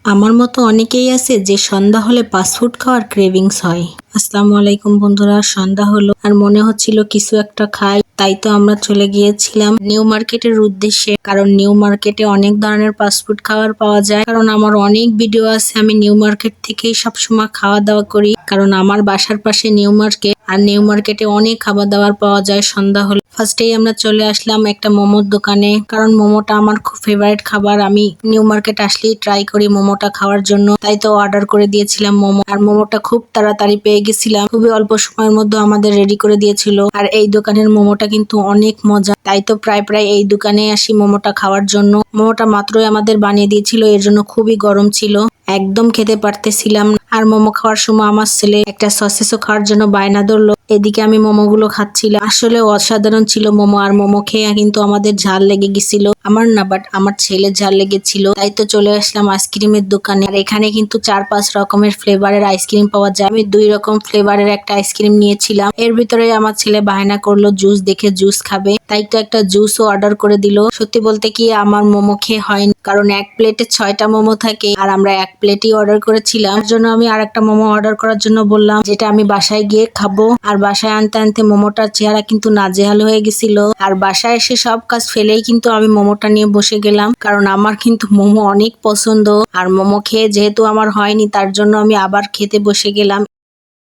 আমার মতো অনেকেই আছে যে সন্ধ্যা হলে ফাস্টফুড খাওয়ার ক্রেভিংস হয়। আসসালামু আলাইকুম বন্ধুরা, সন্ধ্যা হলো আর মনে হচ্ছিল কিছু একটা খাই, তাই তো আমরা চলে গিয়েছিলাম নিউ মার্কেটের উদ্দেশ্যে। কারণ নিউ মার্কেটে অনেক ধরনের ফাস্টফুড খাবার পাওয়া যায়। কারণ আমার অনেক ভিডিও আছে, আমি নিউ মার্কেট থেকেই সবসময় খাওয়া দাওয়া করি। কারণ আমার বাসার পাশে নিউ মার্কেট, আর নিউ মার্কেটে অনেক খাবার দাবার পাওয়া যায় সন্ধ্যা হলে। ফার্স্টেই আমরা চলে আসলাম একটা মোমোর দোকানে, কারণ মোমোটা আমার খুব ফেভারিট খাবার। আমি নিউ মার্কেট আসলেই ট্রাই করি মোমোটা খাওয়ার জন্য, তাই তো অর্ডার করে দিয়েছিলাম মোমো। আর মোমোটা খুব তাড়াতাড়ি পেয়ে গেছিলাম, খুবই অল্প সময়ের মধ্যে আমাদের রেডি করে দিয়েছিল। আর এই দোকানের মোমোটা কিন্তু অনেক মজা, তাই তো প্রায় এই দোকানে আসি মোমোটা খাওয়ার জন্য। মোমোটা মাত্রই আমাদের বানিয়ে দিয়েছিল, এর জন্য খুবই গরম ছিল, একদম খেতে পারতেছিলাম না। আর মোমো খাওয়ার সময় আমার ছেলে একটা সসেসও খাওয়ার জন্য বায়না ধরলো, এদিকে আমি মোমোগুলো খাচ্ছিলাম। আসলে অসাধারণ ছিল মোমো। আর মোমো খেয়ে কিন্তু আমাদের ঝাল লেগে গেছিল, আমার না বাট আমার ছেলের ঝাল লেগেছিল। তাই তো চলে আসলাম আইসক্রিমের দোকানে। আর এখানে কিন্তু 4-5 রকমের ফ্লেভারের আইসক্রিম পাওয়া যায়। আমি 2 রকম ফ্লেভারের একটা আইসক্রিম নিয়েছিলাম। এর ভিতরে আমার ছেলে বায়না করলো জুস দেখে জুস খাবে, তাই তো একটা জুসও অর্ডার করে দিল। সত্যি বলতে কি আমার মোমো খেয়ে হয়নি, কারণ এক প্লেটে 6টা মোমো থাকে আর আমরা এক প্লেটই অর্ডার করেছিলাম। তার জন্য আমি আরেকটা মোমো অর্ডার করার জন্য বললাম, যেটা আমি বাসায় গিয়ে খাবো। আর বাসায় আনতে আনতে মোমোটার চেহারা কিন্তু নাজেহাল হয়ে গেছিল। আর বাসায় এসে সব কাজ ফেলেই কিন্তু আমি মোমোটা নিয়ে বসে গেলাম, কারণ আমার কিন্তু মোমো অনেক পছন্দ। আর মোমো খেয়ে যেহেতু আমার হয়নি, তার জন্য আমি আবার খেতে বসে গেলাম।